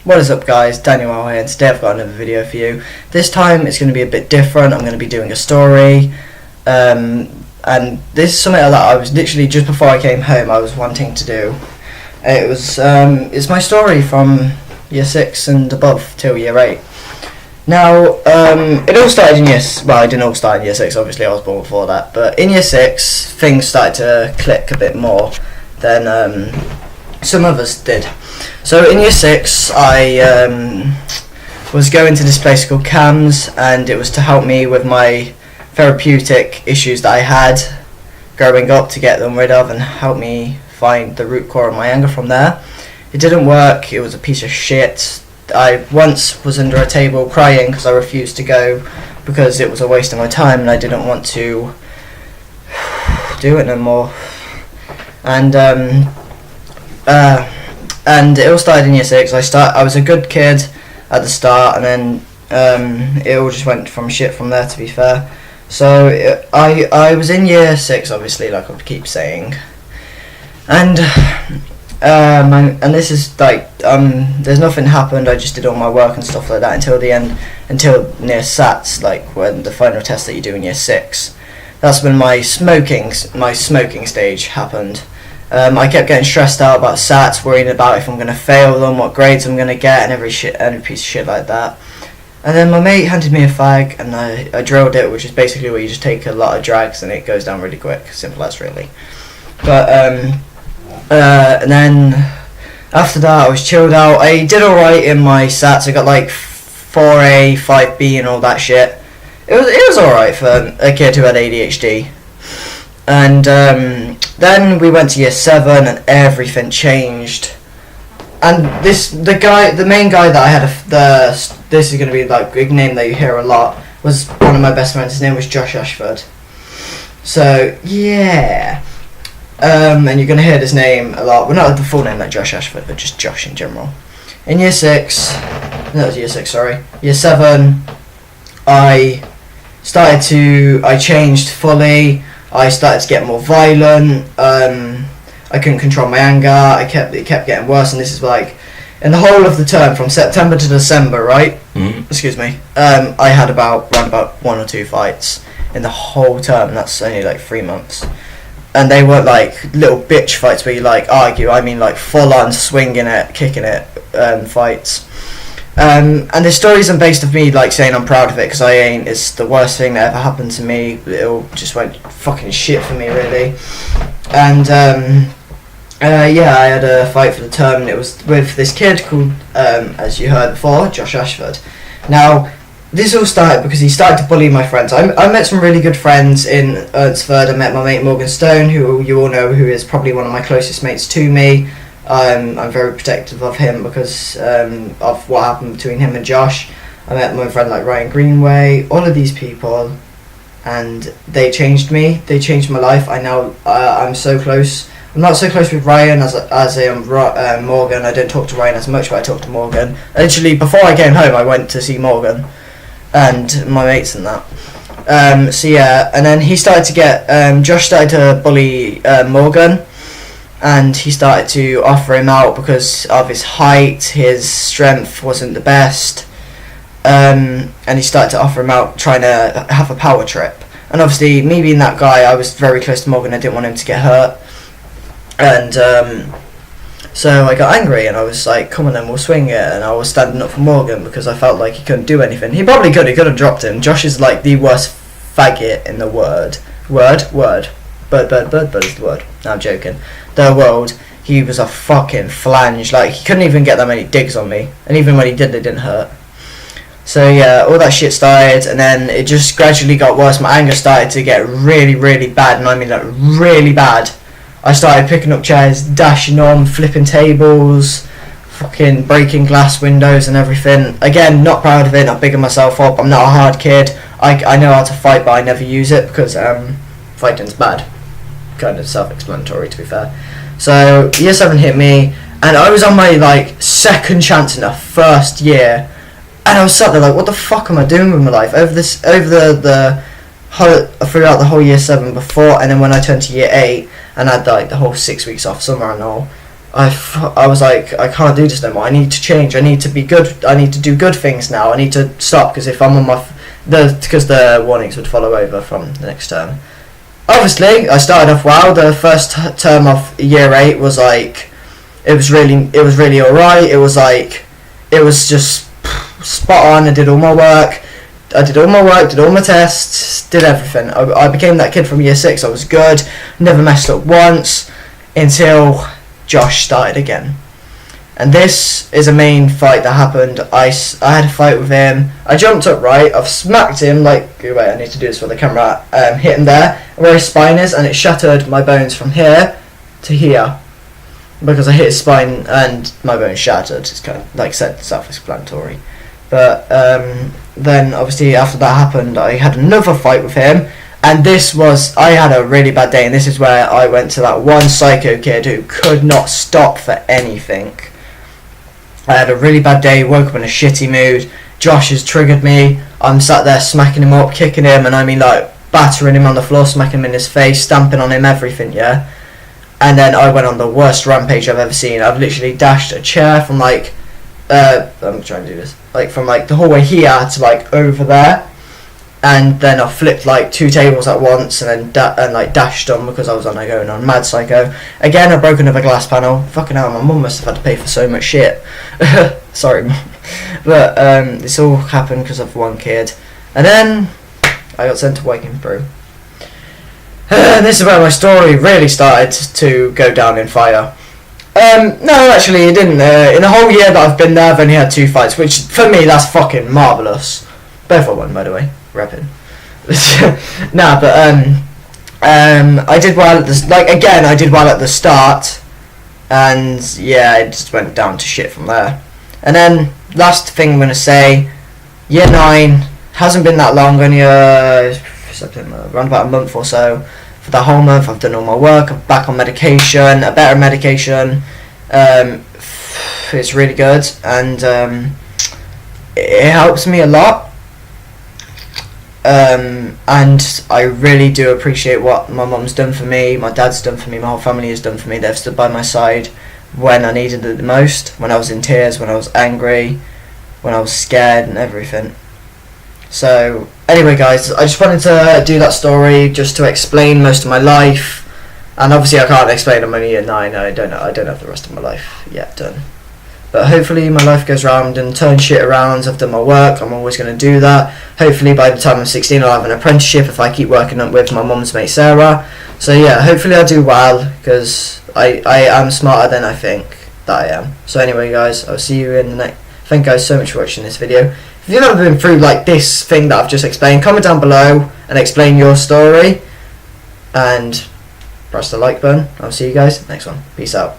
What is up guys, Daniel here, and today I've got another video for you. This time it's going to be a bit different. I'm going to be doing a story, and this is something that I was literally, just before I came home, I was wanting to do. It's my story from year 6 and above till year 8. Now, it all started in well, it didn't all start in year 6, obviously I was born before that, but in year 6 things started to click a bit more than some others did. So in year 6 I was going to this place called CAMS, and it was to help me with my therapeutic issues that I had growing up, to get them rid of and help me find the root core of my anger from there. It didn't work, it was a piece of shit. I once was under a table crying because I refused to go because it was a waste of my time and I didn't want to do it no more. And it all started in year 6. I was a good kid at the start, and then it all just went from shit from there, to be fair. So I was in year 6, obviously, like I keep saying, and this is like there's nothing happened. I just did all my work and stuff like that until the end, until near SATs, like when the final test that you do in year 6. That's when my smoking stage happened. I kept getting stressed out about SATs, worrying about if I'm going to fail them, what grades I'm going to get, and every piece of shit like that. And then my mate handed me a fag, and I drilled it, which is basically where you just take a lot of drags and it goes down really quick. Simple as, really. But and then after that I was chilled out. I did alright in my SATs. I got like 4A, 5B and all that shit. It was alright for a kid who had ADHD. And then we went to year 7 and everything changed. And the main guy that I had, this is going to be like a big name that you hear a lot, was one of my best friends. His name was Josh Ashford. So yeah, and you're going to hear this name a lot. Well, not the full name like Josh Ashford, but just Josh in general. In year 6, that was year 6, sorry. Year 7, I changed fully. I started to get more violent. I couldn't control my anger. It kept getting worse, and this is like in the whole of the term from September to December, right? Excuse me. I had around about 1 or 2 fights in the whole term. And that's only like 3 months, and they weren't like little bitch fights where you like argue. I mean like full on swinging it, kicking it fights. And the story isn't based of me like saying I'm proud of it, because I ain't. It's the worst thing that ever happened to me. It all just went fucking shit for me, really. And yeah, I had a fight for the term, and it was with this kid called, as you heard before, Josh Ashford. Now, this all started because he started to bully my friends. I met some really good friends in Ernsford. I met my mate Morgan Stone, who you all know, who is probably one of my closest mates to me. I'm very protective of him because of what happened between him and Josh. I met my friend like Ryan Greenway, all of these people, and they changed me. They changed my life. I'm so close. I'm not so close with Ryan as I am Morgan. I don't talk to Ryan as much, but I talk to Morgan. Literally, before I came home, I went to see Morgan and my mates and that. So yeah, and then he started to get Josh started to bully Morgan. And he started to offer him out because of his height. His strength wasn't the best, and he started to offer him out, trying to have a power trip. And obviously, me being that guy, I was very close to Morgan. I didn't want him to get hurt, and so I got angry and I was like, "Come on, then we'll swing it." And I was standing up for Morgan because I felt like he couldn't do anything. He probably could. He could have dropped him. Josh is like the worst faggot in the word. Bird is the word. No, I'm joking. The world. He was a fucking flange. Like, he couldn't even get that many digs on me, and even when he did, they didn't hurt. So yeah, all that shit started, and then it just gradually got worse. My anger started to get really, really bad, and I mean like really bad. I started picking up chairs, dashing on, flipping tables, fucking breaking glass windows and everything. Again, not proud of it, not bigging myself up. I'm not a hard kid. I know how to fight, but I never use it because fighting's bad. Kind of self-explanatory, to be fair. So year 7 hit me, and I was on my like second chance in the first year, and I was sat there like, what the fuck am I doing with my life? Throughout the whole year 7 before, and then when I turned to year 8 and I had like the whole 6 weeks off summer and all, I was like, I can't do this no more. I need to change. I need to be good. I need to do good things now. I need to stop, because if I'm on my because the warnings would follow over from the next term. Obviously, I started off well. The first term of year 8 was like, it was really alright. It was just spot on. I did all my work. Did all my tests, did everything. I became that kid from year 6. I was good, never messed up once, until Josh started again. And this is a main fight that happened. I had a fight with him. I jumped up right. I've smacked him like, wait, I need to do this for the camera. Hit him there where his spine is, and it shattered my bones from here to here, because I hit his spine and my bones shattered. It's kind of like said, self-explanatory. But then obviously after that happened, I had another fight with him. And I had a really bad day, and this is where I went to that one psycho kid who could not stop for anything. I had a really bad day, woke up in a shitty mood. Josh has triggered me. I'm sat there smacking him up, kicking him, and I mean like battering him on the floor, smacking him in his face, stamping on him, everything, yeah? And then I went on the worst rampage I've ever seen. I've literally dashed a chair from like, I'm trying to do this, like from like the hallway here to like over there. And then I flipped like 2 tables at once, and then like dashed them because I was going on mad psycho. Again, I broke another glass panel. Fucking hell, my mum must have had to pay for so much shit. Sorry, mum. But this all happened because of one kid. And then I got sent to Waking Through. This is where my story really started to go down in fire. No, actually it didn't. In the whole year that I've been there, I've only had 2 fights, which for me, that's fucking marvellous. Both I won, by the way. Repping. Nah, but I did well at the I did well at the start, and yeah, it just went down to shit from there. And then last thing I'm gonna say, year 9 hasn't been that long, only around about a month or so. For the whole month, I've done all my work. I'm back on medication, a better medication. It's really good, and it helps me a lot. And I really do appreciate what my mum's done for me, my dad's done for me, my whole family has done for me. They've stood by my side when I needed it the most, when I was in tears, when I was angry, when I was scared and everything. So anyway guys, I just wanted to do that story just to explain most of my life, and obviously I can't explain I'm only year 9. I don't have the rest of my life yet done. But hopefully my life goes round and turns shit around. I've done my work. I'm always going to do that. Hopefully by the time I'm 16 I'll have an apprenticeship if I keep working up with my mum's mate Sarah. So yeah, hopefully I'll do well, because I am smarter than I think that I am. So anyway guys, I'll see you in the next... Thank you guys so much for watching this video. If you've ever been through like this thing that I've just explained, comment down below and explain your story. And press the like button. I'll see you guys next one. Peace out.